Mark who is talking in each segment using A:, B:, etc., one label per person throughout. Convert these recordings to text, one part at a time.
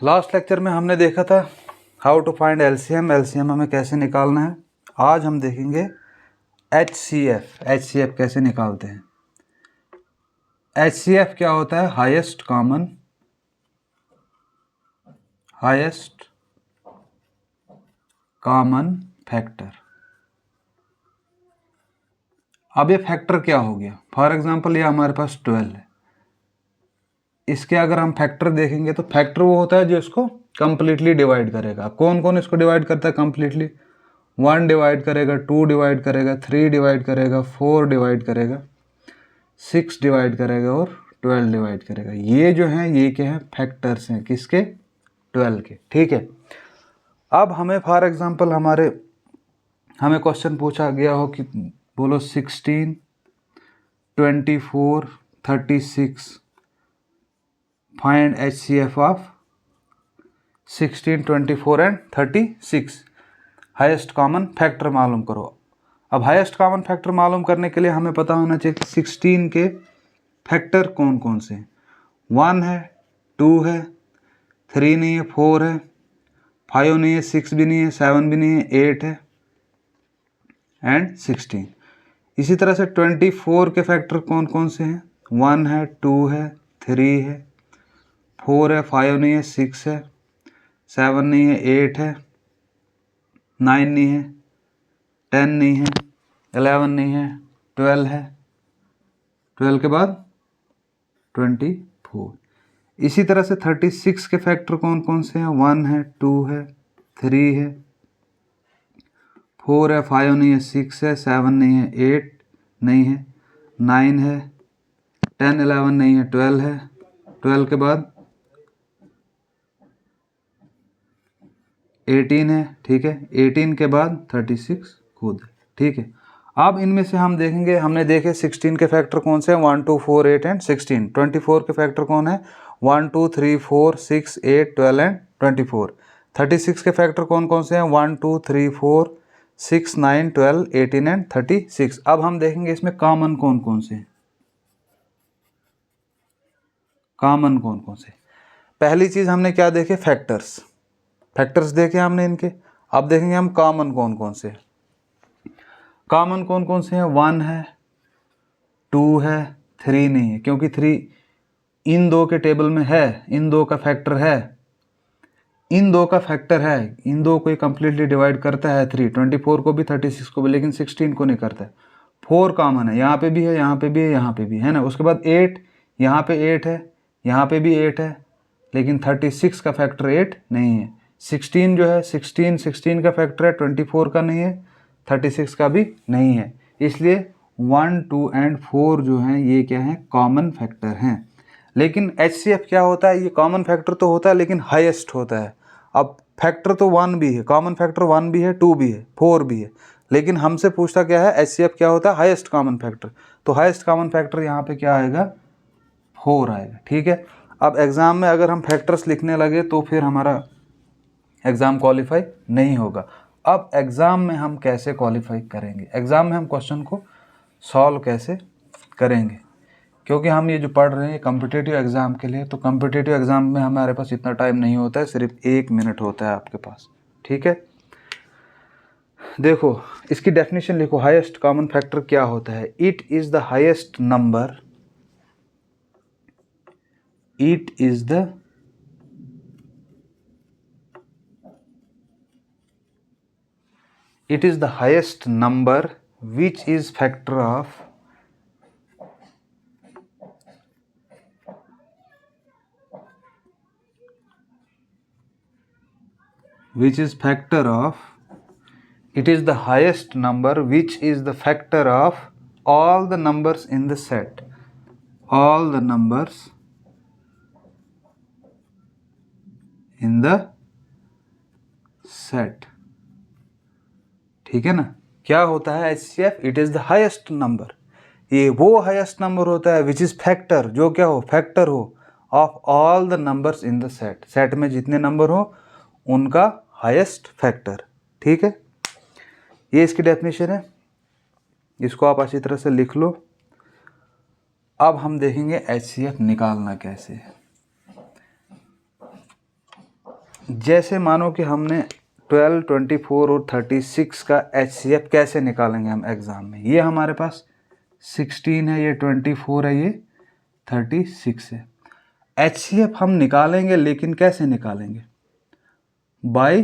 A: Last lecture में हमने देखा था how to find LCM, LCM हमें कैसे निकालना है। आज हम देखेंगे एचसीएफ, एचसीएफ कैसे निकालते हैं। एचसीएफ क्या होता है? Highest common factor. अब ये फैक्टर क्या हो गया? फॉर एग्जांपल ये हमारे पास 12 है, इसके अगर हम फैक्टर देखेंगे तो फैक्टर वो होता है जो इसको कंप्लीटली डिवाइड करेगा। कौन कौन इसको डिवाइड करता है कंप्लीटली? 1 डिवाइड करेगा, 2 डिवाइड करेगा, 3 डिवाइड करेगा, 4 डिवाइड करेगा, 6 डिवाइड करेगा और 12 डिवाइड करेगा। ये जो है ये क्या है? फैक्टर्स हैं किसके? 12 के। ठीक है। अब हमें फॉर एग्जांपल हमें क्वेश्चन पूछा गया हो कि बोलो 16, 24, 36 find HCF of 16, 24 and 36, highest common factor मालूम करो। अब हाईएस्ट कॉमन फैक्टर मालूम करने के लिए हमें पता होना चाहिए कि 16 के फैक्टर कौन कौन से हैं। 1 है, 2 है, 3 नहीं है, 4 है, 5 नहीं है, 6 भी नहीं है, 7 भी नहीं है, 8 है एंड 16। इसी तरह से 24 के फैक्टर कौन कौन से हैं? 1 है, 2 है, 3 है, 4 है, 5 नहीं है, 6 है, 7 नहीं है, 8 है, 9 नहीं है, 10 नहीं है, 11 नहीं है, 12 है, 12 के बाद 24। इसी तरह से 36 के फैक्टर कौन कौन से हैं? 1 है, 2 है, 3 है, 4 है, 5 नहीं है, 6 है, 7 नहीं है, 8 नहीं है, 9 है, 10, 11 नहीं है, 12 है, 12 के बाद 18 है। ठीक है। 18 के बाद 36 खुद है। ठीक है। अब इनमें से हम देखेंगे, हमने देखे 16 के फैक्टर कौन से हैं? 1, 2, 4, 8 एंड 16। 24 के फैक्टर कौन है? 1, 2, 3, 4, 6, 8, 12 एंड 24। 36 के फैक्टर कौन कौन से हैं? 1, 2, 3, 4, 6, 9, 12, 18 एंड 36। अब हम देखेंगे इसमें कॉमन कौन कौन से हैं। कॉमन कौन कौन से? पहली चीज हमने क्या देखे? फैक्टर्स देखे हमने इनके। अब देखेंगे हम कॉमन कौन कौन से। कॉमन कौन कौन से हैं? 1 है, 2 है, 3 नहीं है, क्योंकि 3 इन दो के टेबल में है, इन दो का फैक्टर है, इन दो का फैक्टर है, इन दो को ही कंप्लीटली डिवाइड करता है 3, 24 को भी 36 को भी, लेकिन 16 को नहीं करता है। 4 कॉमन है, यहाँ पे भी है, यहाँ पे भी है, यहाँ पे भी है ना। उसके बाद 8, यहाँ पे 8 है, यहाँ पे भी 8 है, लेकिन 36 का फैक्टर 8 नहीं है। 16 जो है 16 का फैक्टर है, 24 का नहीं है, 36 का भी नहीं है। इसलिए 1, 2 एंड 4 जो हैं ये क्या है? कॉमन फैक्टर हैं। लेकिन HCF क्या होता है? ये कॉमन फैक्टर तो होता है लेकिन हाईएस्ट होता है। अब फैक्टर तो 1 भी है, कॉमन फैक्टर 1 भी है, 2 भी है, 4 भी है, लेकिन हमसे पूछता क्या है? HCF क्या होता है? Highest common factor. तो हाईएस्ट कॉमन फैक्टर यहाँ पे क्या आएगा? 4 आएगा। ठीक है। अब एग्ज़ाम में अगर हम फैक्टर्स लिखने लगे तो फिर हमारा एग्ज़ाम क्वालिफाई नहीं होगा। अब एग्ज़ाम में हम कैसे क्वालिफाई करेंगे? एग्ज़ाम में हम क्वेश्चन को सॉल्व कैसे करेंगे? क्योंकि हम ये जो पढ़ रहे हैं कॉम्पिटिटिव एग्ज़ाम के लिए, तो कॉम्पिटिटिव एग्ज़ाम में हमारे पास इतना टाइम नहीं होता है, सिर्फ 1 मिनट होता है आपके पास। ठीक है। देखो इसकी डेफिनेशन लिखो। हाईएस्ट कॉमन फैक्टर क्या होता है? It is the highest number, it is the highest number which is factor of it is the highest number which is the factor of all the numbers in the set, all the numbers in the set। ठीक है ना। क्या होता है HCF? It is the highest number. ये वो highest number होता है विच इज फैक्टर, जो क्या हो? फैक्टर हो of all the numbers in the set. Set में जितने नंबर हो उनका हाईएस्ट फैक्टर। ठीक है। ये इसकी डेफिनेशन है, इसको आप अच्छी तरह से लिख लो। अब हम देखेंगे HCF निकालना कैसे है। जैसे मानो कि हमने 12, 24 और 36 का HCF कैसे निकालेंगे हम एग्ज़ाम में। ये हमारे पास 16 है, ये 24 है, ये 36 है। HCF हम निकालेंगे, लेकिन कैसे निकालेंगे? बाय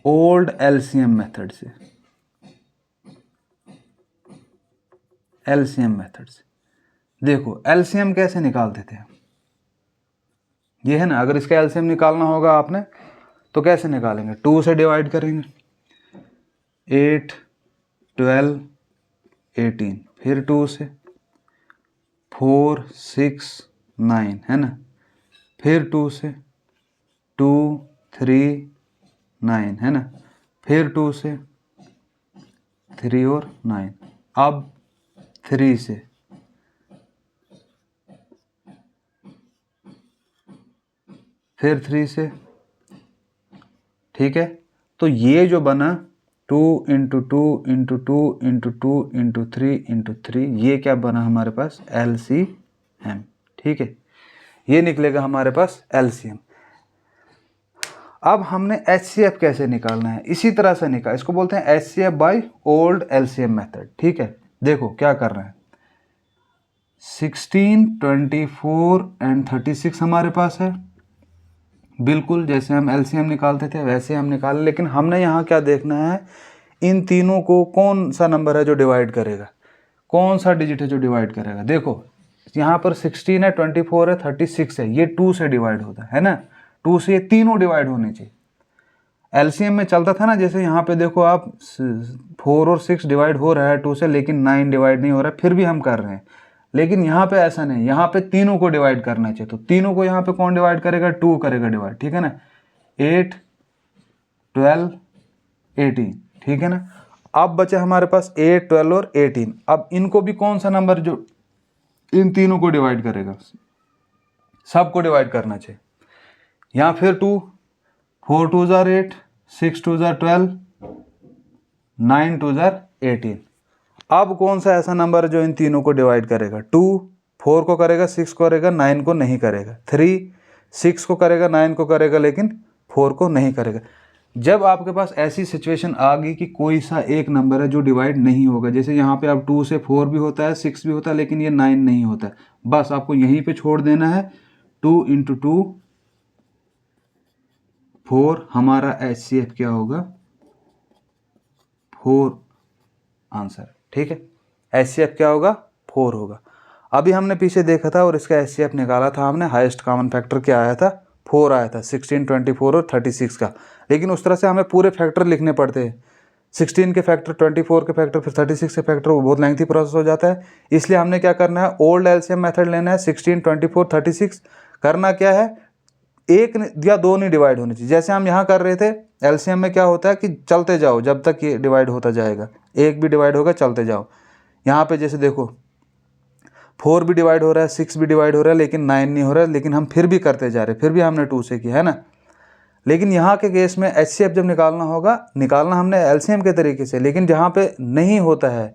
A: ओल्ड LCM मेथड से। LCM मेथड से देखो LCM कैसे निकालते थे हम, ये है ना। अगर इसका LCM निकालना होगा आपने तो कैसे निकालेंगे? 2 से डिवाइड करेंगे, 8, 12, 18, फिर 2 से 4, 6, 9 है ना, फिर 2 से 2, 3, 9 है ना, फिर 2 से 3 और 9, अब 3 से फिर 3 से, ठीक है। तो ये जो बना 2 × 2 × 2 × 2 × 3 × 3, ये क्या बना हमारे पास? LCM, ठीक है। ये निकलेगा हमारे पास LCM। अब हमने HCF कैसे निकालना है? इसी तरह से निकाल, इसको बोलते हैं HCF by old LCM method, ठीक है। देखो क्या कर रहे हैं, 16, 24 एंड 36 हमारे पास है, बिल्कुल जैसे हम LCM निकालते थे वैसे हम निकालें। लेकिन हमने यहाँ क्या देखना है, इन तीनों को कौन सा नंबर है जो डिवाइड करेगा, कौन सा डिजिट है जो डिवाइड करेगा। देखो यहाँ पर 16 है, 24 है, 36 है, ये 2 से डिवाइड होता है ना, 2 से ये तीनों डिवाइड होने चाहिए। LCM में चलता था ना, जैसे यहाँ पे देखो आप 4 और 6 डिवाइड हो रहा है 2 से, लेकिन 9 डिवाइड नहीं हो रहा है, फिर भी हम कर रहे हैं। लेकिन यहाँ पे ऐसा नहीं, यहाँ पे तीनों को डिवाइड करना चाहिए। तो तीनों को यहाँ पे कौन डिवाइड करेगा? 2 करेगा डिवाइड, ठीक है ना। 8, 12, 18, ठीक है ना। अब बचे हमारे पास 8, 12 और 18। अब इनको भी कौन सा नंबर जो इन तीनों को डिवाइड करेगा? सबको डिवाइड करना चाहिए। यहाँ फिर 2, 4 2 जार 8, 6 2 जार 12, 9 2 जार 18। अब कौन सा ऐसा नंबर जो इन तीनों को डिवाइड करेगा? 2 4 को करेगा, 6 को करेगा, 9 को नहीं करेगा। 3 6 को करेगा, 9 को करेगा, लेकिन 4 को नहीं करेगा। जब आपके पास ऐसी सिचुएशन आ गई कि कोई सा एक नंबर है जो डिवाइड नहीं होगा, जैसे यहाँ पे अब 2 से 4 भी होता है, 6 भी होता है, लेकिन ये 9 नहीं होता है, बस आपको यहीं पे छोड़ देना है। 2 × 2 4, हमारा HCF क्या होगा? 4 आंसर, ठीक है। HCF क्या होगा? 4 होगा। अभी हमने पीछे देखा था और इसका HCF निकाला था हमने, हाईएस्ट कॉमन फैक्टर क्या आया था? 4 आया था, 16, 24 और 36 का। लेकिन उस तरह से हमें पूरे फैक्टर लिखने पड़ते हैं, 16 के फैक्टर, 24 के फैक्टर, फिर 36 के फैक्टर, वो बहुत लेंथी प्रोसेस हो जाता है। इसलिए हमने क्या करना है, ओल्ड LCM मेथड लेना है। 16, 24, 36 करना क्या है, एक या दो नहीं डिवाइड होनी चाहिए। जैसे हम यहाँ कर रहे थे, LCM में क्या होता है कि चलते जाओ जब तक ये डिवाइड होता जाएगा, एक भी डिवाइड होगा चलते जाओ। यहाँ पे जैसे देखो 4 भी डिवाइड हो रहा है, 6 भी डिवाइड हो रहा है, लेकिन 9 नहीं हो रहा है, लेकिन हम फिर भी करते जा रहे हैं, फिर भी हमने 2 से किया है ना। लेकिन यहाँ के केस में HCF जब निकालना होगा, निकालना हमने LCM के तरीके से, लेकिन जहाँ पे नहीं होता है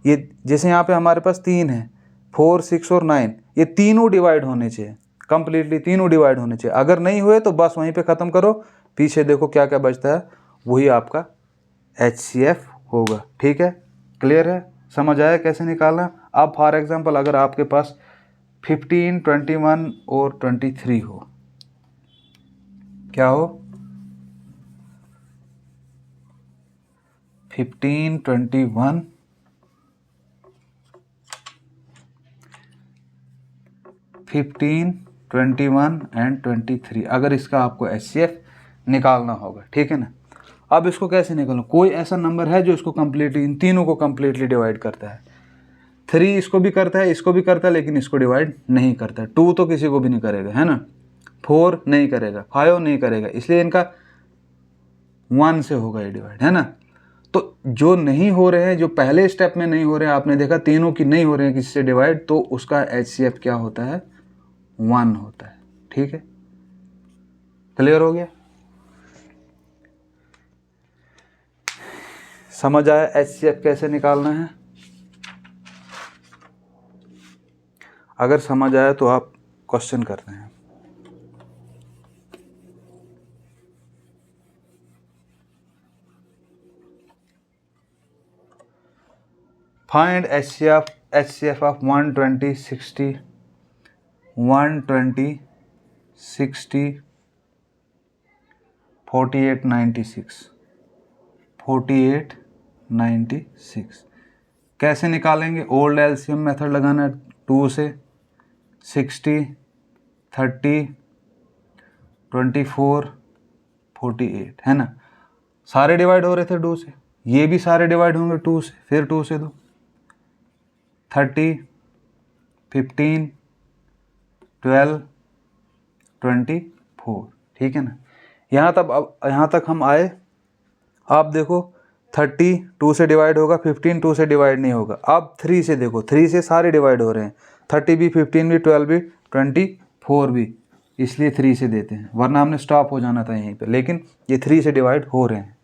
A: ये, जैसे यहाँ पे हमारे पास 3 है, 4, 6 और 9, ये तीनों डिवाइड होने चाहिए, कंप्लीटली तीनों डिवाइड होने चाहिए। अगर नहीं हुए तो बस वहीं पे ख़त्म करो, पीछे देखो क्या क्या बचता है, वही आपका HCF होगा, ठीक है। क्लियर है? समझ आया कैसे निकालना? अब फॉर एग्जांपल अगर आपके पास 15, 21 और 23 हो, क्या हो? 15, 21, 15, 21 एंड 23, अगर इसका आपको HCF निकालना होगा, ठीक है ना। अब इसको कैसे निकालना? कोई ऐसा नंबर है जो इसको कंप्लीटली, इन तीनों को कंप्लीटली डिवाइड करता है। 3 इसको भी करता है, इसको भी करता है, लेकिन इसको डिवाइड नहीं करता। 2 तो किसी को भी नहीं करेगा, है ना। 4 नहीं करेगा, 5 नहीं करेगा, इसलिए इनका 1 से होगा ये डिवाइड, है ना। तो जो नहीं हो रहे हैं, जो पहले स्टेप में नहीं हो रहे हैं, आपने देखा तीनों की नहीं हो रहे हैं किसी से डिवाइड, तो उसका HCF क्या होता है? 1 होता है, ठीक है। क्लियर हो गया? समझ आया HCF कैसे निकालना है? अगर समझ आया तो आप क्वेश्चन करते हैं। Find HCF of 120, 60, 120, 60, 48, 96, 48, 96। कैसे निकालेंगे? ओल्ड एलसीएम मेथड लगाना है। 2 से 60, 30, 24, 48 है ना। सारे डिवाइड हो रहे थे 2 से, ये भी सारे डिवाइड होंगे 2 से, फिर 2 से 2, 30, 15, 12, 24। ठीक है ना। यहाँ तक हम आए। आप देखो 30 2 से डिवाइड होगा, 15 2 से डिवाइड नहीं होगा। अब 3 से देखो, 3 से सारे डिवाइड हो रहे हैं, 30 भी, 15 भी, 12 भी, 24 भी, इसलिए 3 से देते हैं, वरना हमने स्टॉप हो जाना था यहीं पे। लेकिन ये 3 से डिवाइड हो रहे हैं।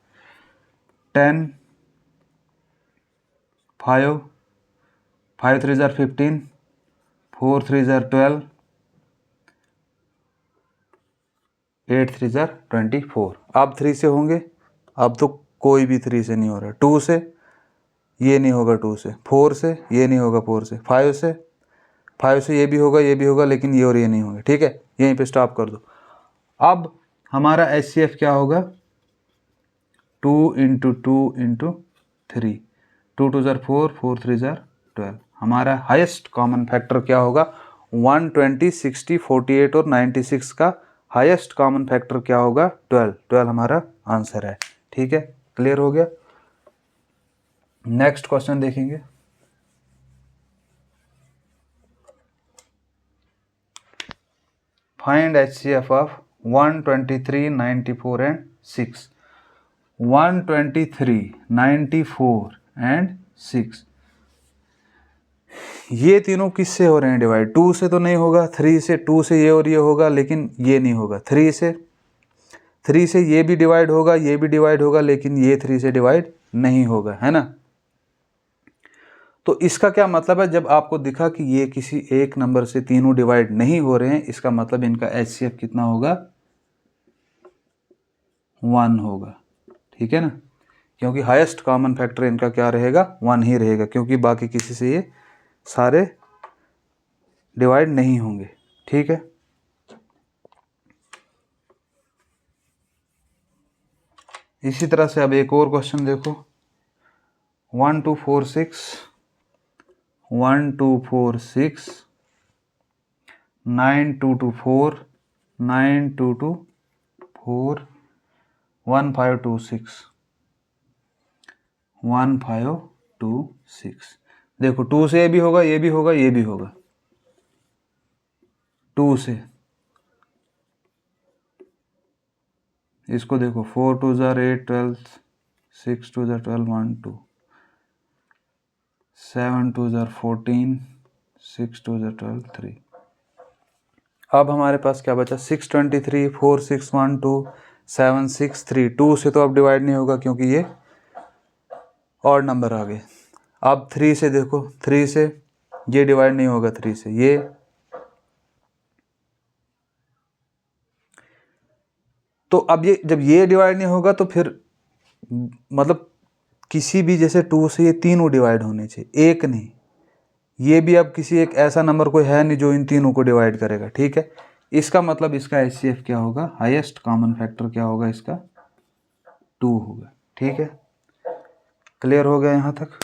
A: 10, 5, 5 3 जार 15, 4 3 जार 12, 8 3 जार 24। अब 3 से होंगे, अब तो कोई भी 3 से नहीं हो रहा। 2 से ये नहीं होगा, 2 से, 4 से ये नहीं होगा, 4 से, 5 से ये भी होगा, ये भी होगा, लेकिन ये और ये नहीं होंगे। ठीक है, यहीं पे स्टॉप कर दो। अब हमारा HCF क्या होगा? 2 × 2 × 3, 2 2 जार 4, 4 3 जार 12। हमारा हाईएस्ट कॉमन फैक्टर क्या होगा? 120, 60, 48 और 96 का हाईएस्ट कॉमन फैक्टर क्या होगा? 12। 12 हमारा आंसर है। ठीक है, क्लियर हो गया। नेक्स्ट क्वेश्चन देखेंगे। Find HCF of 123, 94 and 6। 123, 94 and 6, ये तीनों किससे हो रहे हैं डिवाइड? 2 से तो नहीं होगा, 3 से, 2 से ये और ये होगा, लेकिन ये नहीं होगा। 3 से ये भी डिवाइड होगा, ये भी डिवाइड होगा, लेकिन ये 3 से डिवाइड नहीं होगा, है ना। तो इसका क्या मतलब है? जब आपको दिखा कि ये किसी एक नंबर से तीनों डिवाइड नहीं हो रहे हैं, इसका मतलब इनका HCF कितना होगा? 1 होगा। ठीक है ना, क्योंकि हाईएस्ट कॉमन फैक्टर इनका क्या रहेगा? 1 ही रहेगा, क्योंकि बाकी किसी से ये सारे डिवाइड नहीं होंगे। ठीक है, इसी तरह से अब एक और क्वेश्चन देखो। 1 2 4 6, 1 2 4 6, 9 2 2 4, 9 2 2 4, 1 5 2 6, 1 5 2 6। देखो 2 से ये भी होगा, ये भी होगा, ये भी होगा। 2 से इसको देखो, 4 2 जार 8 12, 6 2 जार 12 1 2, 7 2 जार 14, 6 2 जार 12 3। अब हमारे पास क्या बचा? 6 23, 4 6 1 2, 7 6 3। 2 से तो अब डिवाइड नहीं होगा, क्योंकि ये और नंबर आ गए। अब 3 से देखो, 3 से ये डिवाइड नहीं होगा, 3 से ये, तो अब ये जब ये डिवाइड नहीं होगा तो फिर मतलब किसी भी, जैसे 2 से ये तीनों डिवाइड होने चाहिए, एक नहीं। ये भी अब किसी एक ऐसा नंबर कोई है नहीं जो इन तीनों को डिवाइड करेगा। ठीक है, इसका मतलब इसका HCF क्या होगा? हाईएस्ट कॉमन फैक्टर क्या होगा इसका? 2 होगा। ठीक है, क्लियर हो गया यहाँ तक।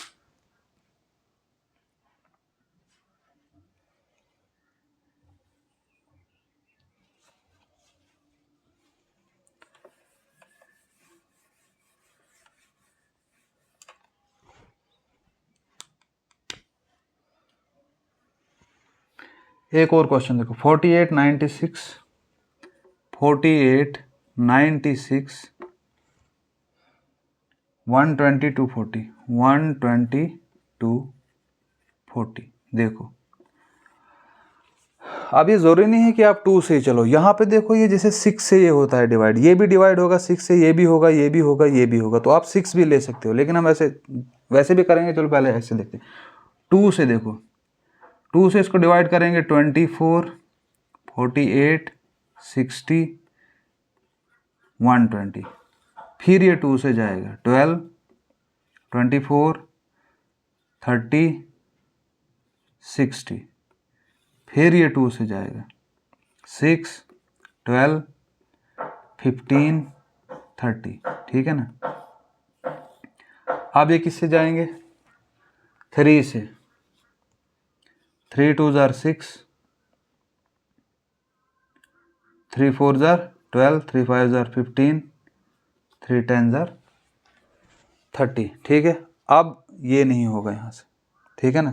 A: एक और क्वेश्चन देखो। 48 96, 48 96, 120 240, 120 240। देखो अब ये ज़रूरी नहीं है कि आप 2 से ही चलो। यहाँ पे देखो, ये जैसे 6 से ये होता है डिवाइड, ये भी डिवाइड होगा 6 से, ये भी होगा, ये भी होगा, ये भी होगा, तो आप 6 भी ले सकते हो। लेकिन हम वैसे भी करेंगे। चलो पहले ऐसे देखते हैं। 2 से देखो, 2 से इसको डिवाइड करेंगे 24, 48, 60, 120। फिर ये 2 से जाएगा 12, 24, 30 60, फिर ये 2 से जाएगा 6 12 15 30, ठीक है ना। अब ये किससे जाएंगे, 3 से, 3 2 जार 6, 3 4 जार 12, 3 5 जार 15, 3 10 जार 30, ठीक है। अब ये नहीं होगा यहाँ से, ठीक है ना,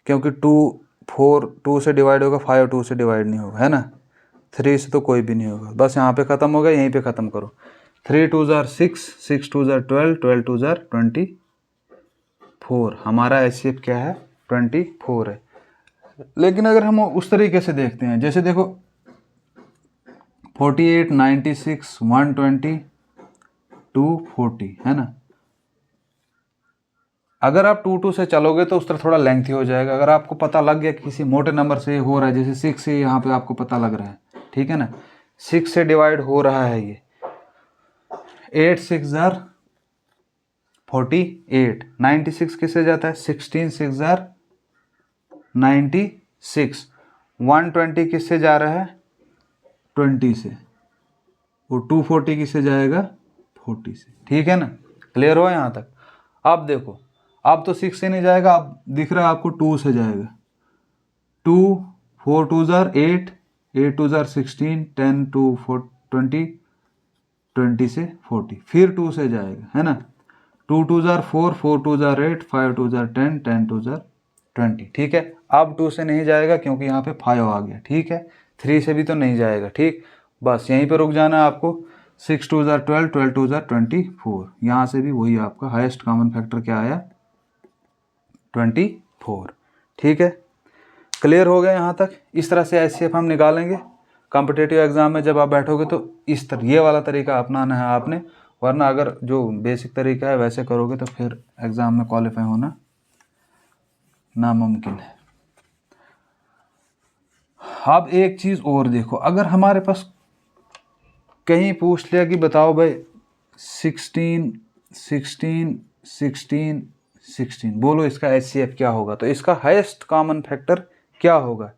A: क्योंकि 2 से डिवाइड होगा, 5 2 से डिवाइड नहीं होगा, है ना। 3 से तो कोई भी नहीं होगा, बस यहाँ पे ख़त्म हो गया, यहीं पे ख़त्म करो। 3 2 जार 6, 6 2 जार 12, 12 2 जार 24, हमारा HCF क्या है, 24 है। लेकिन अगर हम उस तरीके से देखते हैं, जैसे देखो 48 96 120 240, है ना। अगर आप 2 2 से चलोगे तो उस तरह थोड़ा लेंथी हो जाएगा। अगर आपको पता लग गया कि किसी मोटे नंबर से हो रहा है, जैसे 6 से यहाँ पे आपको पता लग रहा है, ठीक है ना, 6 से डिवाइड हो रहा है ये, 8 6 जार 48, 96 किससे जाता है, 16 6 जार 96, 120 किससे जा रहा है, 20 से, और 240 किससे जाएगा, 40 से, ठीक है ना। क्लियर हुआ यहाँ तक। अब देखो, अब तो 6 से नहीं जाएगा, अब दिख रहा है आपको 2 से जाएगा, 2 4 2 जार 8, 8 2 जार 16, 10 2 4 20, 20 से 40, फिर 2 से जाएगा, है ना, 2 2 जार 4, 4 2 जार 8, 5 2 जार 10, 10 2 जार 20, ठीक है। अब 2 से नहीं जाएगा क्योंकि यहाँ पे 5 आ गया, ठीक है। 3 से भी तो नहीं जाएगा, ठीक, बस यहीं पे रुक जाना है आपको। 6 2 जार 12, 12 2 जार 24, यहाँ से भी वही आपका हाईएस्ट कॉमन फैक्टर क्या आया, 24, ठीक है। क्लियर हो गया यहाँ तक। इस तरह से HCF हम निकालेंगे कॉम्पिटिटिव एग्जाम में। जब आप बैठोगे तो इस तरह ये वाला तरीका अपनाना है आपने, वरना अगर जो बेसिक तरीका है वैसे करोगे तो फिर एग्जाम में क्वालिफाई होना नामुमकिन है। अब एक चीज़ और देखो, अगर हमारे पास कहीं पूछ लिया कि बताओ भाई 16 16 16 16, बोलो इसका HCF क्या होगा, तो इसका हाईएस्ट कॉमन फैक्टर क्या होगा,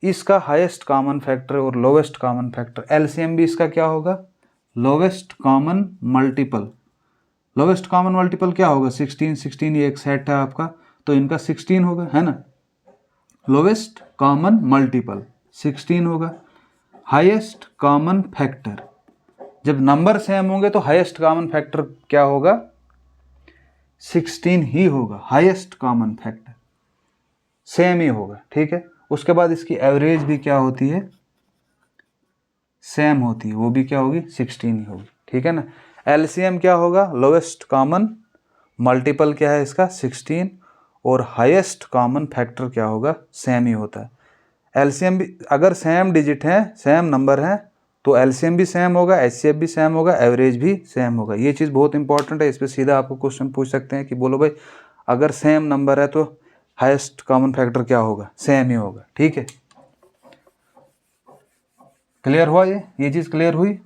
A: इसका हाईएस्ट कॉमन फैक्टर और लोवेस्ट कॉमन फैक्टर, LCM भी इसका क्या होगा, lowest common multiple. Lowest common multiple क्या होगा, 16 16, ये एक सेट है आपका, तो इनका 16 होगा, है ना। लोवेस्ट कॉमन मल्टीपल 16 होगा। हाईएस्ट कॉमन फैक्टर, जब नंबर सेम होंगे तो हाईएस्ट कॉमन फैक्टर क्या होगा, 16 ही होगा। हाईएस्ट कॉमन फैक्टर सेम ही होगा, ठीक है। उसके बाद इसकी एवरेज भी क्या होती है, सेम होती है, वो भी क्या होगी, 16 ही होगी, ठीक है ना। LCM क्या होगा, लोवेस्ट कॉमन मल्टीपल क्या है इसका, 16, और हाईएस्ट कॉमन फैक्टर क्या होगा, सेम ही होता है। LCM भी अगर सेम डिजिट हैं, सेम नंबर हैं, तो LCM भी सेम होगा, HCF भी सेम होगा, एवरेज भी सेम होगा। ये चीज़ बहुत इंपॉर्टेंट है, इस पर सीधा आपको क्वेश्चन पूछ सकते हैं कि बोलो भाई अगर सेम नंबर है तो हाईएस्ट कॉमन फैक्टर क्या होगा, सेम ही होगा, ठीक है। क्लियर हुआ ये चीज़ क्लियर हुई।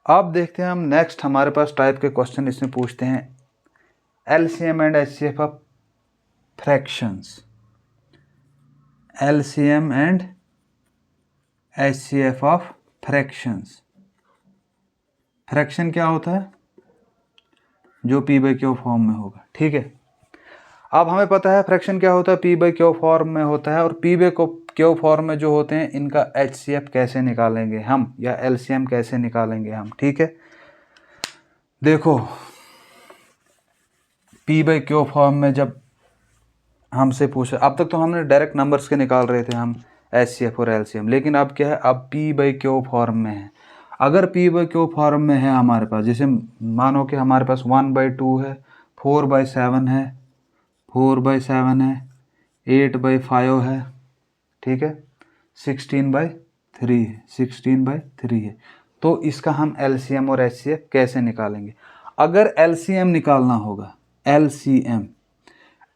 A: अब देखते हैं हम नेक्स्ट, हमारे पास टाइप के क्वेश्चन इसमें पूछते हैं LCM and HCF of fractions. LCM and HCF of fractions. Fraction क्या होता है, जो P/Q फॉर्म में होगा, ठीक है। अब हमें पता है फ्रैक्शन क्या होता है, P/Q फॉर्म में होता है, और P/Q फॉर्म में जो होते हैं इनका HCF कैसे निकालेंगे हम, या LCM कैसे निकालेंगे हम, ठीक है। देखो P/Q फॉर्म में जब हमसे पूछे, अब तक तो हमने डायरेक्ट नंबर्स के निकाल रहे थे हम HCF और LCM, लेकिन अब क्या है, अब P/Q फॉर्म में है। अगर P/Q फॉर्म में है हमारे पास, जैसे मानो कि हमारे पास 1/2 है, 4/7 है, 4/7 है, 8/5 है, ठीक है, 16/3 है, 16/3 है। तो इसका हम LCM और HCF कैसे निकालेंगे। अगर LCM निकालना होगा,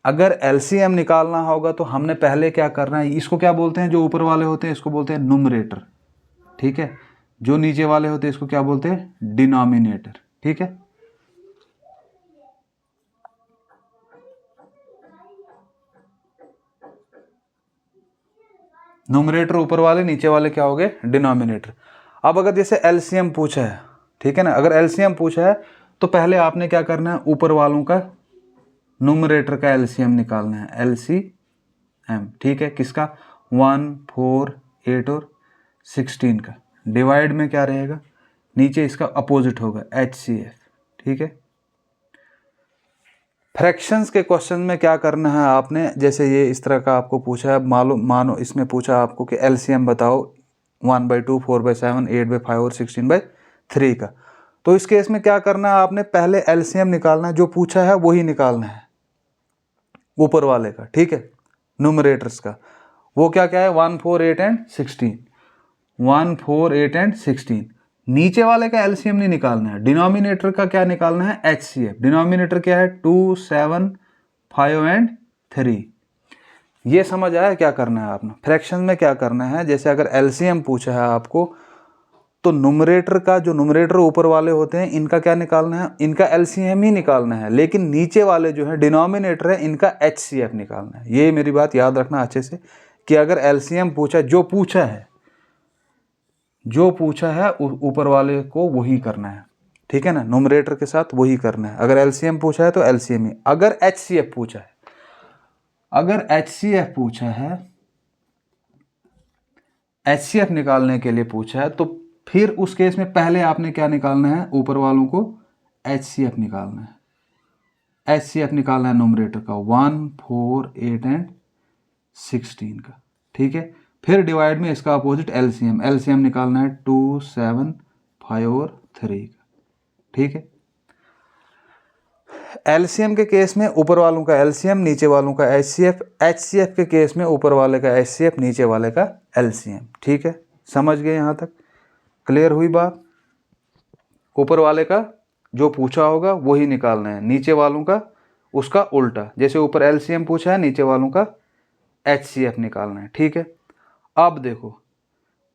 A: अगर LCM निकालना होगा तो हमने पहले क्या करना है, इसको क्या बोलते हैं, जो ऊपर वाले होते हैं इसको बोलते हैं नुमरेटर, ठीक है। जो नीचे वाले होते हैं इसको क्या बोलते हैं, डिनोमिनेटर। ठीक है, न्यूमरेटर ऊपर वाले, नीचे वाले क्या हो गए, डिनोमिनेटर। अब अगर जैसे एलसीएम पूछा है, ठीक है ना, अगर एलसीएम पूछा है तो पहले आपने क्या करना है, ऊपर वालों का न्यूमरेटर का एलसीएम निकालना है, एलसीएम। ठीक है, किसका, 1, 4, 8 और 16 का। डिवाइड में क्या रहेगा, नीचे इसका अपोजिट होगा, HCF। ठीक है, फ्रैक्शंस के क्वेश्चन में क्या करना है आपने, जैसे ये इस तरह का आपको पूछा है, मानो इसमें पूछा आपको कि एलसीएम बताओ 1/2, 4/7, 8/5 और 16/3 का। तो इस केस में क्या करना है आपने, पहले एलसीएम निकालना है, जो पूछा है वही निकालना है ऊपर वाले का। ठीक है, न्यूमरेटर्स का वो क्या क्या है, 1, 4, 8 एंड 16, 1, 4, 8 एंड 16। नीचे वाले का एलसीएम नहीं निकालना है, डिनोमिनेटर का क्या निकालना है, HCF। डिनोमिनेटर क्या है, 2, 7, 5 एंड 3। ये समझ आया क्या करना है आपने। फ्रैक्शन में क्या करना है, जैसे अगर एलसीएम पूछा है आपको तो न्यूमरेटर का, जो न्यूमरेटर ऊपर वाले होते हैं इनका क्या निकालना है, इनका एलसीएम ही निकालना है, लेकिन नीचे वाले जो है डिनोमिनेटर है इनका HCF निकालना है। ये मेरी बात याद रखना अच्छे से कि अगर एलसीएम पूछा, जो पूछा है ऊपर वाले को वही करना है। ठीक है ना, न्यूमरेटर के साथ वही करना है। अगर एलसीएम पूछा है तो एलसीएम ही। अगर HCF पूछा है, अगर HCF पूछा है, HCF निकालने के लिए पूछा है, तो फिर उस केस में पहले आपने क्या निकालना है, ऊपर वालों को HCF निकालना है। HCF निकालना है न्यूमरेटर का 1, 4, 8 एंड 16 का। ठीक है, फिर डिवाइड में इसका अपोजिट एलसीएम। एलसीएम निकालना है 2, 7, 5 और 3 का। ठीक है, एलसीएम के केस में ऊपर वालों का एलसीएम, नीचे वालों का HCF। HCF के केस में ऊपर वाले का HCF, नीचे वाले का एलसीएम। ठीक है, समझ गए यहाँ तक, क्लियर हुई बात। ऊपर वाले का जो पूछा होगा वही निकालना है, नीचे वालों का उसका उल्टा। जैसे ऊपर एलसीएम पूछा है, नीचे वालों का HCF निकालना है। ठीक है, अब देखो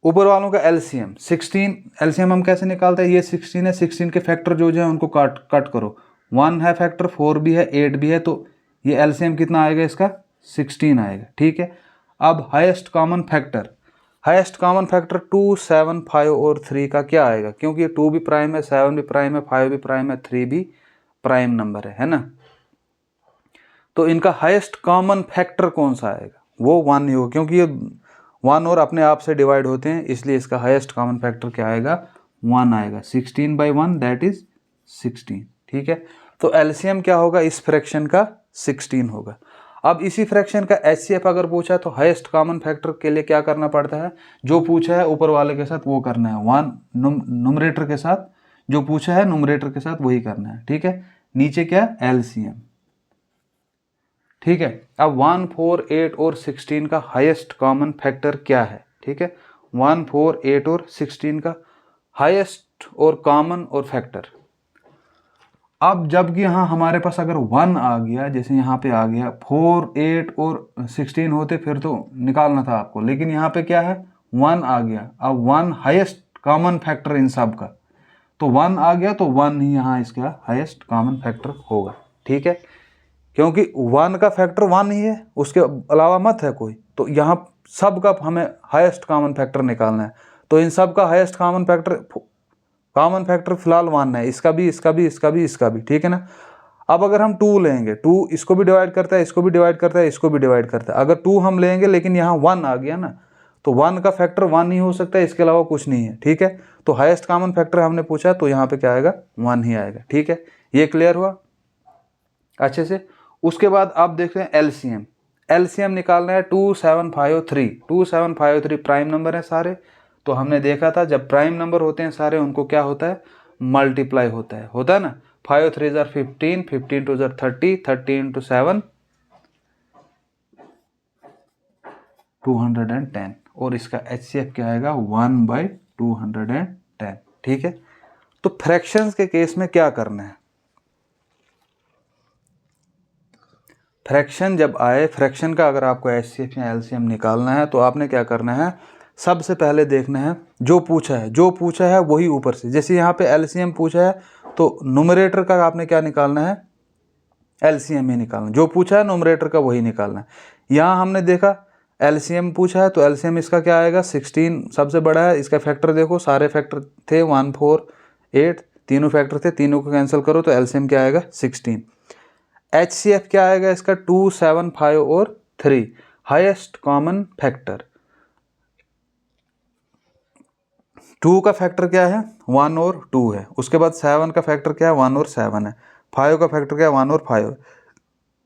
A: ऊपर वालों का एलसीएम 16। एलसीएम हम कैसे निकालते हैं, ये 16 है, 16 के फैक्टर जो है उनको कट करो। 1 है फैक्टर, 4 भी है, 8 भी है, तो ये एलसीएम कितना आएगा इसका, 16 आएगा। ठीक है, अब highest common factor, highest common factor 2, 7, 5 और 3 का क्या आएगा, क्योंकि 2 भी प्राइम है, 7 भी प्राइम है, 5 भी प्राइम है, 3 भी प्राइम नंबर है ना। तो इनका हाईएस्ट कॉमन फैक्टर कौन सा आएगा, वो 1 ही होगा, क्योंकि ये 1 और अपने आप से डिवाइड होते हैं, इसलिए इसका हाईएस्ट कॉमन फैक्टर क्या आएगा, 1 आएगा। 16/1 दैट इज 16। ठीक है, तो एलसीएम क्या होगा इस फ्रैक्शन का, 16 होगा। अब इसी फ्रैक्शन का HCF अगर पूछा तो हाईएस्ट कॉमन फैक्टर के लिए क्या करना पड़ता है, जो पूछा है ऊपर वाले के साथ वो करना है, 1 न्यूमरेटर के साथ, जो पूछा है न्यूमरेटर के साथ वही करना है। ठीक है, नीचे क्या, एलसीएम। ठीक है, अब 1, 4, 8 और 16 का हाईएस्ट कॉमन फैक्टर क्या है। ठीक है, 1, 4, 8 और 16 का हाईएस्ट और कॉमन और फैक्टर। अब जबकि यहाँ हमारे पास अगर 1 आ गया, जैसे यहाँ पे आ गया, 4, 8 और 16 होते फिर तो निकालना था आपको, लेकिन यहाँ पे क्या है, 1 आ गया। अब 1 हाईएस्ट कॉमन फैक्टर इन सब का, तो 1 आ गया तो 1 ही यहाँ इसका हाईएस्ट कॉमन फैक्टर होगा। ठीक है, क्योंकि 1 का फैक्टर 1 ही है, उसके अलावा मत है कोई, तो यहाँ सब का हमें हाईएस्ट कॉमन फैक्टर निकालना है। तो इन सब का हाईएस्ट कॉमन फैक्टर फिलहाल 1 है, इसका भी, इसका भी, इसका भी, इसका भी। ठीक है ना, अब अगर हम 2 लेंगे, 2 इसको भी डिवाइड करता है, इसको भी डिवाइड करता है, इसको भी डिवाइड करता है। अगर 2 हम लेंगे लेकिन यहाँ 1 आ गया ना, तो 1 का फैक्टर 1 ही हो सकता है, इसके अलावा कुछ नहीं है। ठीक है, तो हाईएस्ट कॉमन फैक्टर हमने पूछा तो यहाँ पे क्या आएगा, 1 ही आएगा। ठीक है, ये क्लियर हुआ अच्छे से। उसके बाद आप देख रहे हैं एलसीएम। एलसीएम निकालना है 2, 7, 5 और 3। 2, 7, 5 और 3 प्राइम नंबर है सारे, तो हमने देखा था जब प्राइम नंबर होते हैं सारे उनको क्या होता है, मल्टीप्लाई होता है ना। 5 और 3 जार 15, 15 2 जार 30, 30 इंटू 7 210, और इसका HCF क्या आएगा, 1/210। ठीक है, तो फ्रैक्शंस के केस में क्या करना है, फ्रैक्शन जब आए, फ्रैक्शन का अगर आपको HCF या LCM निकालना है तो आपने क्या करना है, सबसे पहले देखना है जो पूछा है वही ऊपर से। जैसे यहाँ पे एलसीएम पूछा है तो न्यूमरेटर का आपने क्या निकालना है, एलसीएम ही निकालना। जो पूछा है न्यूमरेटर का वही निकालना है। यहाँ हमने देखा एलसीएम पूछा है तो एलसीएम इसका क्या आएगा, 16 सबसे बड़ा है। इसका फैक्टर देखो, सारे फैक्टर थे 1 4 8, तीनों फैक्टर थे, तीनों को कैंसिल करो तो एलसीएम क्या आएगा 16। एचसीएफ क्या आएगा इसका 2 7 5 और 3, हाईएस्ट कॉमन फैक्टर। 2 का फैक्टर क्या है 1 और 2 है। उसके बाद 7 का फैक्टर क्या है 1 और 7 है। 5 का फैक्टर क्या है 1 और 5 है।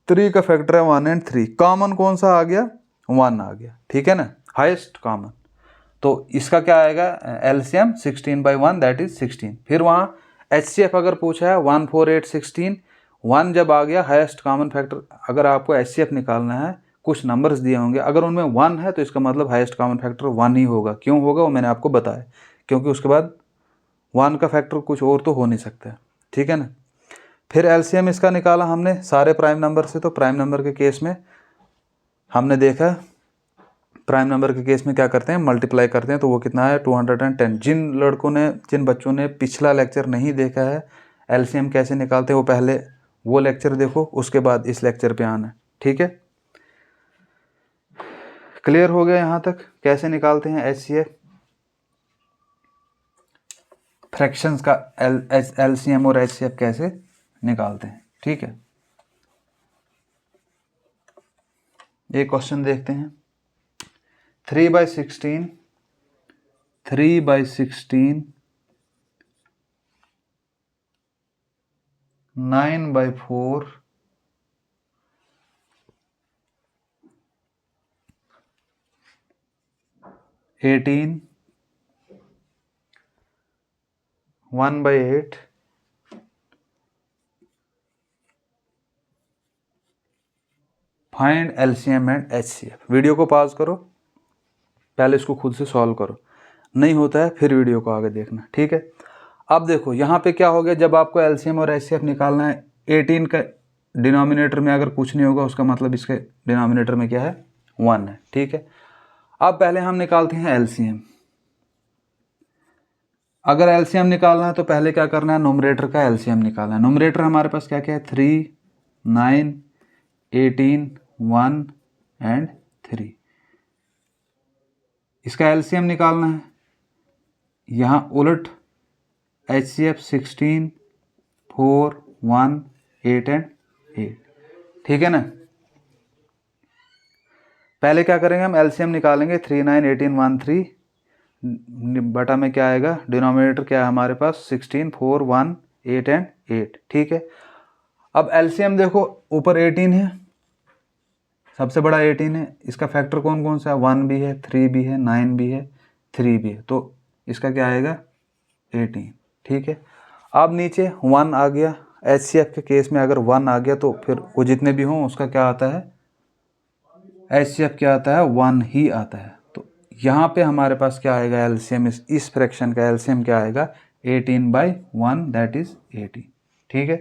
A: 3 का फैक्टर है 1 एंड 3। कॉमन कौन सा आ गया, 1 आ गया, ठीक है ना, हाईएस्ट कॉमन। तो इसका क्या आएगा एलसीएम 16/1 दैट इज 16। फिर वहाँ एचसीएफ अगर पूछा है 1 4 8 16, 1 जब आ गया हाईएस्ट कॉमन फैक्टर। अगर आपको एचसीएफ निकालना है, कुछ नंबर्स दिए होंगे, अगर उनमें 1 है तो इसका मतलब हाईएस्ट कॉमन फैक्टर 1 ही होगा। क्यों होगा वो मैंने आपको बताया, क्योंकि उसके बाद 1 का फैक्टर कुछ और तो हो नहीं सकता, ठीक है ना। फिर एलसीएम इसका निकाला हमने सारे प्राइम नंबर से। तो प्राइम नंबर के केस में हमने देखा, प्राइम नंबर के केस में क्या करते हैं, मल्टीप्लाई करते हैं। तो वो कितना है 210। जिन बच्चों ने पिछला लेक्चर नहीं देखा है एलसीएम कैसे निकालते हैं, वो पहले वो लेक्चर देखो, उसके बाद इस लेक्चर पे आना, ठीक है। क्लियर हो गया यहाँ तक कैसे निकालते हैं एचसीएफ, फ्रैक्शंस का एलसीएम और एचसीएफ कैसे निकालते हैं, ठीक है। एक क्वेश्चन देखते हैं। 3/16 9/4 18 1/8 find LCM and HCF. Video को पॉज करो, पहले इसको खुद से सॉल्व करो, नहीं होता है फिर वीडियो को आगे देखना, ठीक है। अब देखो यहाँ पे क्या हो गया, जब आपको एलसीएम और एचसीएफ निकालना है, 18 का डिनोमिनेटर में अगर कुछ नहीं होगा उसका मतलब इसके डिनोमिनेटर में क्या है 1 है, ठीक है। अब पहले हम निकालते हैं एलसीएम। अगर एलसीएम निकालना है तो पहले क्या करना है, न्यूमरेटर का एलसीएम निकालना है। न्यूमरेटर हमारे पास क्या क्या है 3 9 18 1 एंड 3। इसका एलसीएम निकालना है। यहाँ उलट एचसीएफ 16 4 1 8 एंड 8, ठीक है ना। पहले क्या करेंगे हम एलसीएम निकालेंगे, 3 9 18 1 3 बटा में क्या आएगा, डिनोमिनेटर क्या है हमारे पास 16 4 1 8 एंड 8, ठीक है। अब एलसीएम देखो ऊपर 18 है, सबसे बड़ा 18 है। इसका फैक्टर कौन कौन सा है, 1 भी है 3 भी है 9 भी है 3 भी है, तो इसका क्या आएगा 18, ठीक है। अब नीचे 1 आ गया, एचसीएफ के केस में अगर 1 आ गया तो फिर वो जितने भी हों उसका क्या आता है, एचसीएफ क्या आता है 1 ही आता है। तो यहाँ पे हमारे पास क्या आएगा एलसीएम, इस फ्रैक्शन का एलसीएम क्या आएगा 18/1 दैट इज 18, ठीक है।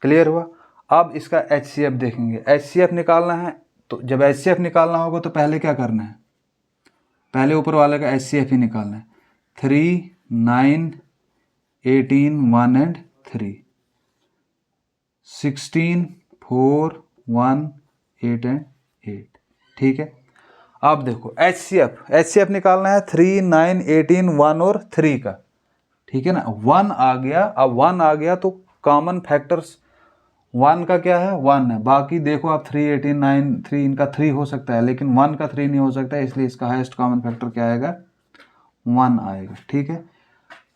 A: क्लियर हुआ। अब इसका एचसीएफ देखेंगे, एचसीएफ निकालना है। तो जब एचसीएफ निकालना होगा तो पहले क्या करना है, पहले ऊपर वाले का एचसीएफ ही निकालना है। 3 9 18 1 एंड 3 16 4 1 8 एंड 8, ठीक है। अब देखो एचसीएफ निकालना है 3 9 18 1 और 3 का, ठीक है ना। 1 आ गया, अब 1 आ गया तो कॉमन फैक्टर्स 1 का क्या है 1 है, बाकी देखो आप 3 18 9 3 इनका 3 हो सकता है, लेकिन 1 का 3 नहीं हो सकता है, इसलिए इसका हाईएस्ट कॉमन फैक्टर क्या आएगा 1 आएगा, ठीक है।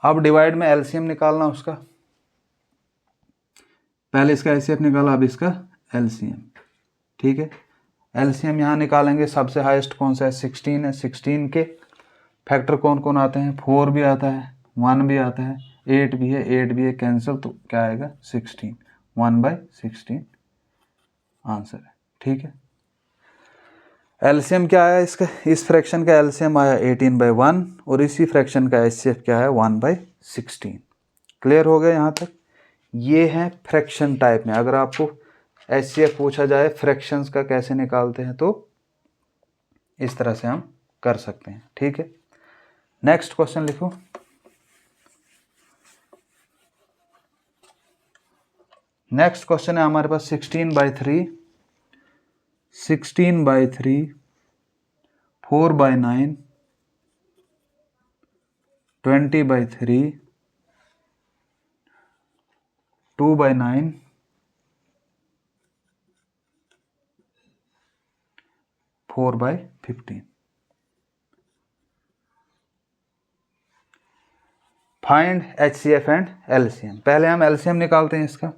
A: अब डिवाइड में एलसीएम निकालना उसका, पहले इसका एचसीएफ निकाला, अब इसका एलसीएम, ठीक है। एलसीएम यहाँ निकालेंगे, सबसे हाईएस्ट कौन सा है 16 है। 16 के फैक्टर कौन कौन आते हैं, 4 भी आता है 1 भी आता है 8 भी है 8 भी है, कैंसिल, तो क्या आएगा 16, 1/16 आंसर है, ठीक है। एलसीएम क्या आया इसका, इस फ्रैक्शन का एलसीएम आया 18/1 और इसी फ्रैक्शन का एचसीएफ क्या है 1/16। क्लियर हो गया यहाँ तक। ये है फ्रैक्शन टाइप में। अगर आपको एचसीएफ पूछा जाए फ्रैक्शंस का कैसे निकालते हैं तो इस तरह से हम कर सकते हैं। ठीक है, नेक्स्ट क्वेश्चन लिखो। नेक्स्ट क्वेश्चन है हमारे पास 16/3, 16/3, 4/9, 20/3, 2/9, 4/15। Find HCF and LCM। पहले हम LCM निकालते हैं इसका।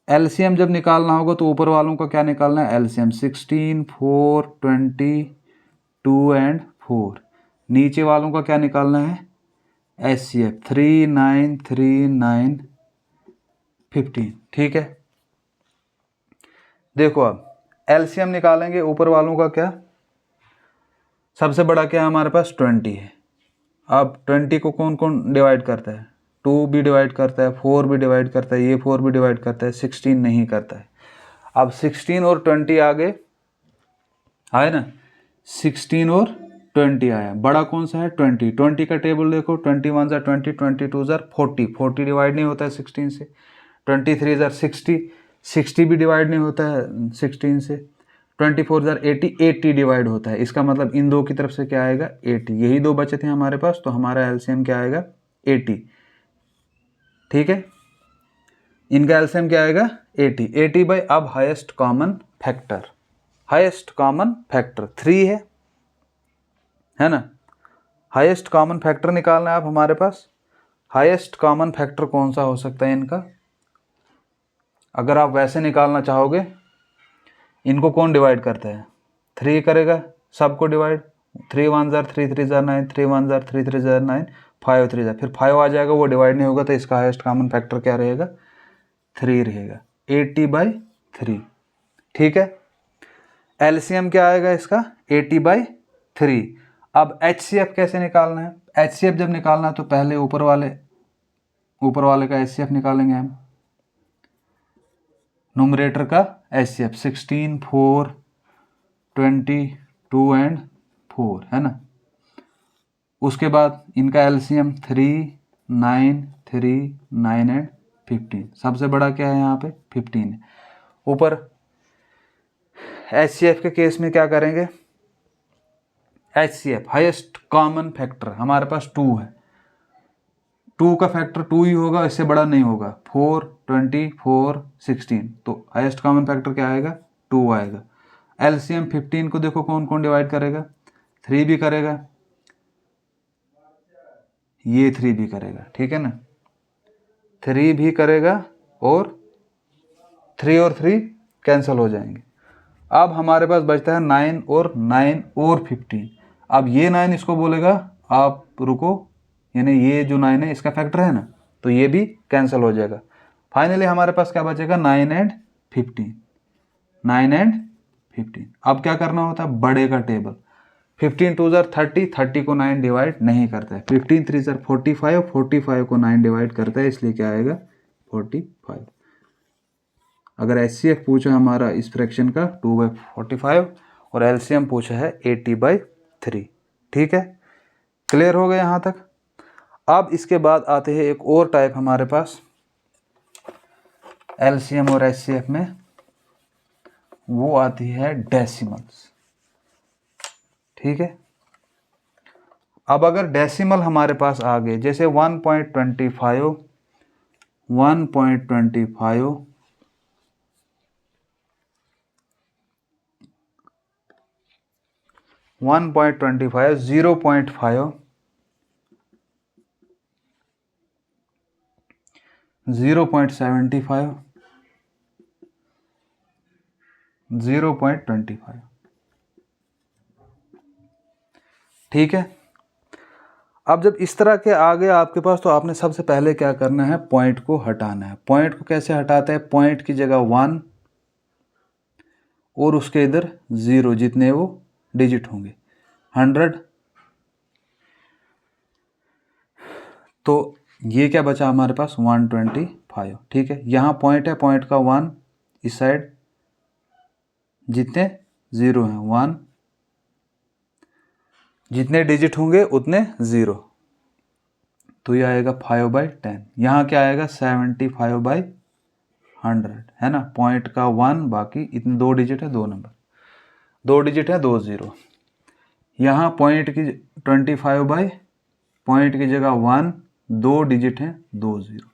A: LCM जब निकालना होगा तो ऊपर वालों का क्या निकालना है, LCM 16, 4, 20, 2 एंड 4। नीचे वालों का क्या निकालना है, HCF 3, 9, 3, 9, 15। ठीक है, देखो अब LCM निकालेंगे, ऊपर वालों का क्या, सबसे बड़ा क्या है हमारे पास 20 है। अब 20 को कौन कौन डिवाइड करता है, 2 भी डिवाइड करता है, 4 भी डिवाइड करता है, ये 4 भी डिवाइड करता है, 16 नहीं करता है। अब 16 और 20 आगे आए ना, 16 और 20 आया, बड़ा कौन सा है 20। 20 का टेबल देखो, 21 ज़ा 20, 22 ज़ा 40, 40 डिवाइड नहीं होता है 16 से। 23 ज़ा 60, 60 भी डिवाइड नहीं होता है 16 से। 24 ज़ा 80, 80 डिवाइड होता है। इसका मतलब इन दो की तरफ से क्या आएगा 80, यही दो बचे थे हमारे पास, तो हमारा एलसीएम क्या आएगा 80। ठीक है, इनका एलसीएम क्या आएगा 80। 80 बाई अब highest common factor, highest common factor 3 है ना। हाईएस्ट कॉमन फैक्टर निकालना है आप हमारे पास। हाईएस्ट कॉमन फैक्टर कौन सा हो सकता है इनका, अगर आप वैसे निकालना चाहोगे, इनको कौन डिवाइड करता है, 3 करेगा सबको डिवाइड। 3 1 ज़ार 3 3 ज़ार 9, 3 1 ज़ार 3 3 ज़ार 9, 5 3 ज़ार, फिर 5 आ जाएगा, वो डिवाइड नहीं होगा, तो इसका हाईएस्ट कॉमन फैक्टर क्या रहेगा 3 रहेगा, 80/3। ठीक है, एलसीएम क्या आएगा इसका 80/3। अब HCF कैसे निकालना है, HCF जब निकालना है तो पहले ऊपर वाले का HCF निकालेंगे हम। न्यूमरेटर का HCF 16, 4, 20, 2 एंड 4 है ना। उसके बाद इनका LCM 3, 9, 3, 9 एंड 15। सबसे बड़ा क्या है यहाँ पे 15 है। ऊपर HCF के केस में क्या करेंगे, HCF हाईएस्ट कॉमन फैक्टर हमारे पास 2 है, 2 का फैक्टर 2 ही होगा, इससे बड़ा नहीं होगा। 4, 20, 4, 16, तो हाईएस्ट कॉमन फैक्टर क्या आएगा 2 आएगा। LCM 15 को देखो कौन कौन डिवाइड करेगा, 3 भी करेगा, ये 3 भी करेगा। ठीक है ना, 3 भी करेगा और 3 और 3 कैंसिल हो जाएंगे। अब हमारे पास बचता है 9 और 9 और 15। अब ये 9 इसको बोलेगा आप रुको, यानी ये जो 9 है इसका फैक्टर है ना, तो ये भी कैंसिल हो जाएगा। फाइनली हमारे पास क्या बचेगा 9 एंड 15, 9 एंड 15। अब क्या करना होता है, बड़े का टेबल। 15 2 ज़ार 30, 30 को 9 डिवाइड नहीं करता है। 15 3 ज़ार 45, 45 को 9 डिवाइड करता है, इसलिए क्या आएगा 45। अगर HCF पूछा हमारा इस फ्रैक्शन का 2/45 और LCM पूछा है 80/3। ठीक है, क्लियर हो गया यहाँ तक। अब इसके बाद आते हैं एक और टाइप हमारे पास LCM और HCF में, वो आती है डेसिमल्स। ठीक है, अब अगर डेसिमल हमारे पास आ गए, जैसे 1.25, 1.25, 1.25, 0.5, 0.75, 0.25। ठीक है, अब जब इस तरह के आ गए आपके पास, तो आपने सबसे पहले क्या करना है, पॉइंट को हटाना है। पॉइंट को कैसे हटाते हैं, पॉइंट की जगह 1 और उसके इधर 0, जितने वो डिजिट होंगे 100। तो ये क्या बचा हमारे पास 125। ठीक है, यहाँ पॉइंट है, पॉइंट का 1 इस साइड, जितने 0 हैं 1, जितने डिजिट होंगे उतने 0, तो ये आएगा 5/10। यहाँ क्या आएगा 75/100, है ना। पॉइंट का 1, बाकी इतने 2 डिजिट है, 2 नंबर, 2 डिजिट है, 2 0। यहाँ पॉइंट की 25/, पॉइंट की जगह 1, 2 डिजिट है, 2 0।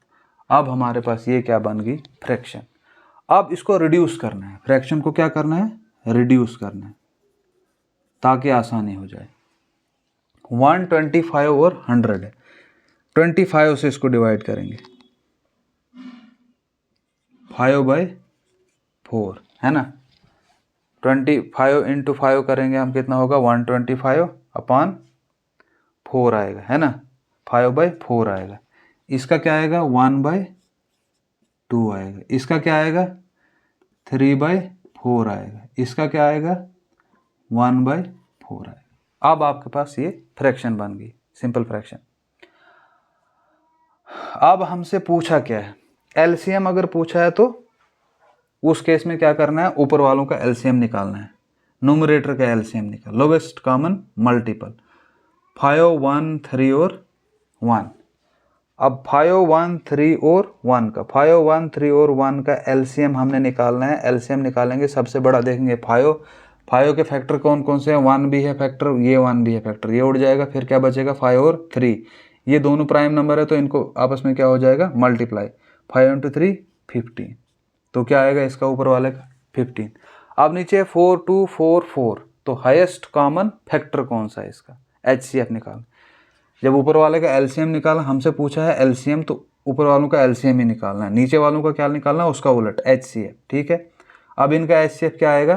A: अब हमारे पास ये क्या बन गई, फ्रैक्शन। अब इसको रिड्यूस करना है, फ्रैक्शन को क्या करना है, रिड्यूस करना है, ताकि आसानी हो जाए। 125 और 100 है, 25 से इसको डिवाइड करेंगे, 5/4, है ना। 25 इंटू 5 करेंगे हम, कितना होगा 125/4 आएगा, है ना। 5/4 आएगा। इसका क्या आएगा 1/2 आएगा। इसका क्या आएगा 3/4 आएगा। इसका क्या आएगा 1/4 आएगा। अब आपके पास ये फ्रैक्शन बन गई, सिंपल फ्रैक्शन। अब हमसे पूछा क्या है, एलसीएम अगर पूछा है तो उस केस में क्या करना है, ऊपर वालों का एलसीएम निकालना है, न्यूमरेटर का एलसीएम निकाल, लोवेस्ट कॉमन मल्टीपल 5, 1, 3 और 1। अब 5, 1, 3 और 1 का 5, 1, 3 और 1 का एलसीएम हमने निकालना है। एलसीएम निकालेंगे, सबसे बड़ा देखेंगे 5 के फैक्टर कौन कौन से हैं, 1 भी है फैक्टर, ये 1 भी है फैक्टर, ये उड़ जाएगा, फिर क्या बचेगा 5 और 3। ये दोनों प्राइम नंबर है तो इनको आपस में क्या हो जाएगा, मल्टीप्लाई, 5 × 3 15, तो क्या आएगा इसका ऊपर वाले का 15। अब नीचे 4, 2, 4, 4, तो हाईएस्ट कॉमन फैक्टर कौन सा है इसका, HCF निकाल। जब ऊपर वाले का एलसीएम निकाला, हमसे पूछा है एलसीएम, तो ऊपर वालों का एलसीएम ही निकालना है, नीचे वालों का क्या निकालना है, उसका उलट HCF, ठीक है। अब इनका HCF क्या आएगा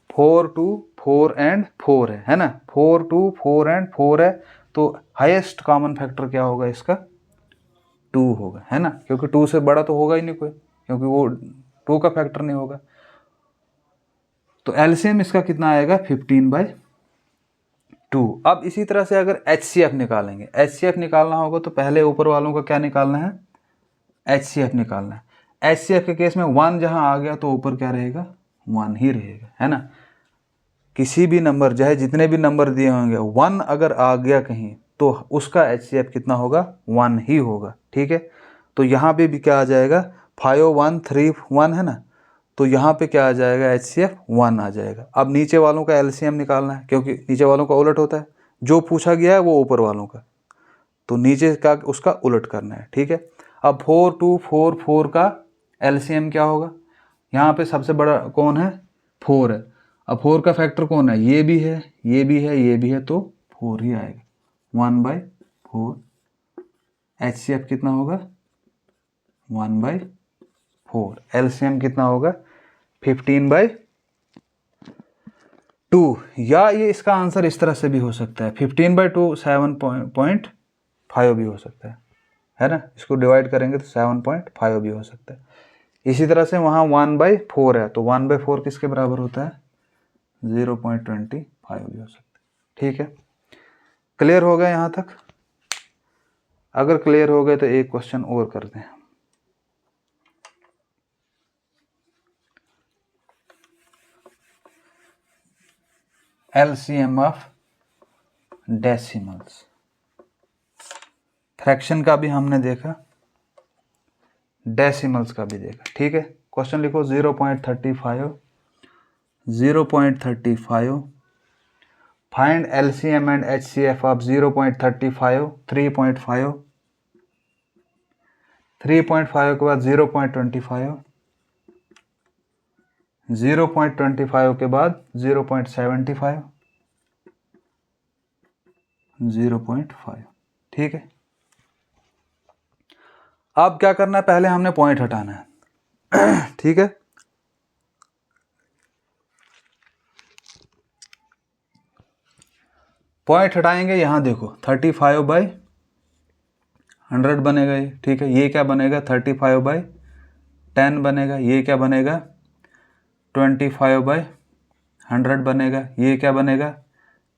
A: 4, 2, 4 एंड 4 है ना, 4, 2, 4 एंड 4 है, तो हाईएस्ट कॉमन फैक्टर क्या होगा इसका 2 होगा, है ना, क्योंकि 2 से बड़ा तो होगा ही नहीं कोई, क्योंकि वो 2 का फैक्टर नहीं होगा। तो एलसीएम इसका कितना आएगा 15/2। अब इसी तरह से अगर HCF निकालेंगे, HCF निकालना होगा तो पहले ऊपर वालों का क्या निकालना है, HCF निकालना है। HCF के केस में 1 जहां आ गया तो ऊपर क्या रहेगा 1 ही रहेगा, है ना। किसी भी नंबर, चाहे जितने भी नंबर दिए होंगे, 1 अगर आ गया कहीं तो उसका HCF कितना होगा 1 ही होगा, ठीक है। तो यहाँ पे भी क्या आ जाएगा 5, 1, 3, 1 है ना, तो यहाँ पे क्या आ जाएगा HCF 1 आ जाएगा। अब नीचे वालों का LCM निकालना है, क्योंकि नीचे वालों का उलट होता है, जो पूछा गया है वो ऊपर वालों का, तो नीचे का उसका उलट करना है, ठीक है। अब 4, 2, 4, 4 का LCM क्या होगा, यहाँ पे सबसे बड़ा कौन है 4 है। अब 4 का फैक्टर कौन है, ये भी है, ये भी है, ये भी है, तो 4 ही आएगा, 1/4। HCF कितना होगा 1/4। LCM कितना होगा 15/2। या ये इसका आंसर इस तरह से भी हो सकता है, 15/2 7.5 भी हो सकता है ना। इसको डिवाइड करेंगे तो 7.5 भी हो सकता है। इसी तरह से वहाँ 1/4 है, तो 1/4 किसके बराबर होता है 0.25 भी हो सकता है, ठीक है। क्लियर हो गया यहाँ तक? अगर क्लियर हो गए तो एक क्वेश्चन और करते हैं। LCM of decimals. फ्रैक्शन का भी हमने देखा, डेसिमल्स का भी देखा, ठीक है। क्वेश्चन लिखो 0.35 find LCM and HCF of 0.35 3.5 3.5 के बाद 0.25 0.25 के बाद 0.75 0.5, ठीक है। अब क्या करना है, पहले हमने पॉइंट हटाना है ठीक है। पॉइंट हटाएंगे, यहां देखो 35/100 बनेगा ये, ठीक है। ये क्या बनेगा 35/10 बनेगा। ये क्या बनेगा 25/100 बनेगा। ये क्या बनेगा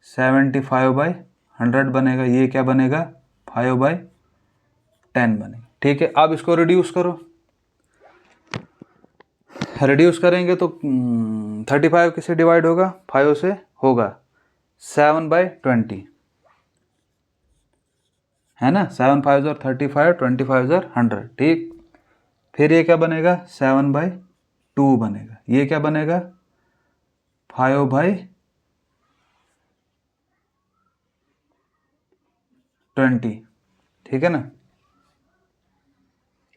A: 75/100 बनेगा। ये क्या बनेगा 5/10 बनेगा, ठीक है। अब इसको रिड्यूस करो, रिड्यूस करेंगे तो 35 किससे डिवाइड होगा 5 से, होगा 7/20, है ना, 7 5 ज़र 35, 25 ज़र 100, ठीक। फिर ये क्या बनेगा, 7/2 बनेगा। ये क्या बनेगा, 5/20, ठीक है ना।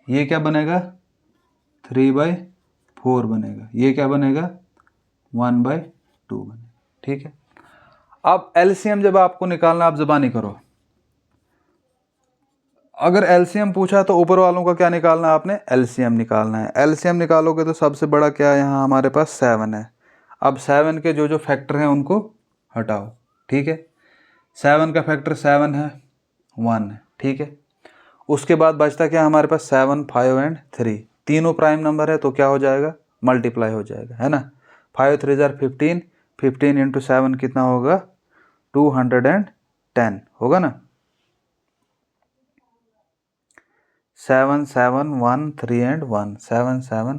A: ये क्या बनेगा, 3/4 बनेगा। ये क्या बनेगा, 1/2 बनेगा, ठीक है। अब एलसीएम जब आपको निकालना, आप ज़बानी करो। अगर एलसीएम पूछा तो ऊपर वालों का क्या निकालना है, आपने एलसीएम निकालना है। एलसीएम निकालोगे तो सबसे बड़ा क्या है, यहाँ हमारे पास 7 है। अब 7 के जो जो फैक्टर हैं उनको हटाओ, ठीक है। 7 का फैक्टर 7 है, 1 है, ठीक है। उसके बाद बचता क्या हमारे पास, 7 5 एंड 3, तीनों प्राइम नंबर है तो क्या हो जाएगा, मल्टीप्लाई हो जाएगा, है ना। 5 3 ज़र 15, 15 इंटू 7 कितना होगा, 210 होगा ना। 7 7 1 3 एंड 1, 7 7।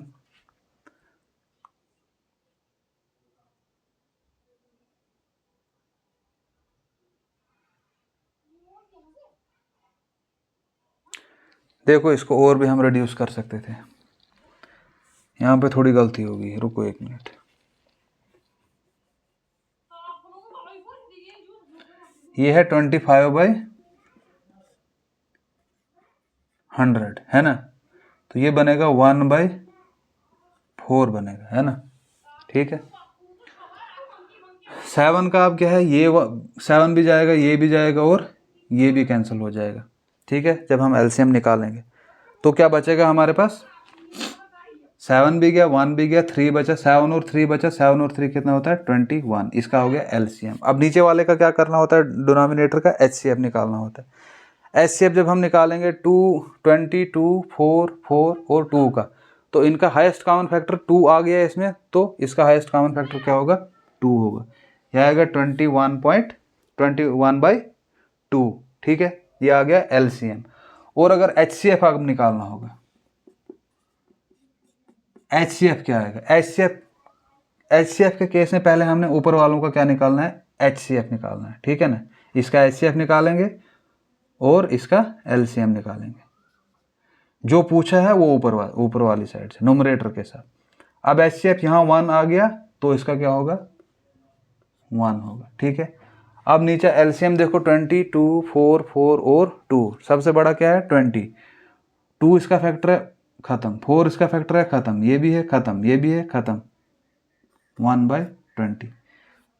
A: देखो इसको और भी हम रिड्यूस कर सकते थे, यहाँ पे थोड़ी गलती होगी, रुको 1 मिनट। ये है 25/100, है ना। तो ये बनेगा 1/4 बनेगा, है ना, ठीक है। 7 का अब क्या है, ये 7 भी जाएगा, ये भी जाएगा और ये भी कैंसिल हो जाएगा, ठीक है। जब हम एलसीएम निकालेंगे तो क्या बचेगा हमारे पास, 7 भी गया, 1 भी गया, 3 बचा, 7 और 3 बचा, 7 और 3 कितना होता है, 21। इसका हो गया एलसीएम। अब नीचे वाले का क्या करना होता है, डिनोमिनेटर का एचसीएफ निकालना होता है। एचसीएफ जब हम निकालेंगे 2 20 2 4 4 और 2 का, तो इनका हाईएस्ट कॉमन फैक्टर 2 आ गया इसमें, तो इसका हाईएस्ट कॉमन फैक्टर क्या होगा, 2 होगा। यह आएगा 21/2, ठीक है। ये आ गया एलसीएम। और अगर एचसीएफ आप निकालना होगा, एचसीएफ क्या आएगा, एचसीएफ के केस में पहले हमने ऊपर वालों का क्या निकालना है, एचसीएफ निकालना है, ठीक है ना। इसका एचसीएफ निकालेंगे और इसका एलसीएम निकालेंगे। जो पूछा है वो ऊपर वाली साइड से न्यूमरेटर के साथ। अब एचसीएफ यहाँ 1 आ गया तो इसका क्या होगा, 1 होगा, ठीक है। अब नीचे एलसीएम देखो, 20 2 4 4 और 2, सबसे बड़ा क्या है 20, 2 इसका फैक्टर है खत्म, 4 इसका फैक्टर है खत्म, ये भी है खत्म, ये भी है खत्म, 1/20।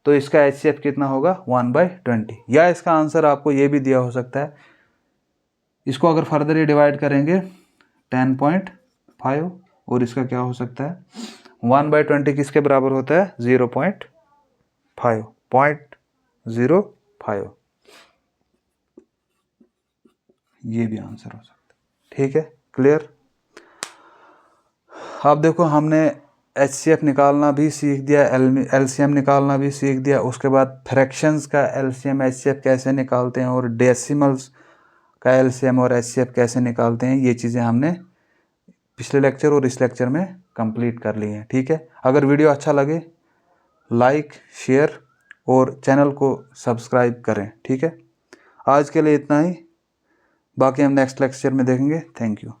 A: तो इसका एचसीएफ कितना होगा, 1/20। या इसका आंसर आपको ये भी दिया हो सकता है, इसको अगर फर्दर ये डिवाइड करेंगे 10.5, और इसका क्या हो सकता है, 1/20 किसके बराबर होता है, 0.5, ये भी आंसर हो सकता है, ठीक है, क्लियर। अब देखो हमने एचसीएफ निकालना भी सीख दिया, एलसीएम निकालना भी सीख दिया। उसके बाद फ्रैक्शंस का एलसीएम एचसीएफ कैसे निकालते हैं, और डेसिमल्स का एलसीएम और एचसीएफ कैसे निकालते हैं, ये चीज़ें हमने पिछले लेक्चर और इस लेक्चर में कंप्लीट कर ली हैं, ठीक है। अगर वीडियो अच्छा लगे लाइक शेयर और चैनल को सब्सक्राइब करें, ठीक है। आज के लिए इतना ही, बाकी हम नेक्स्ट लेक्चर में देखेंगे। Thank you.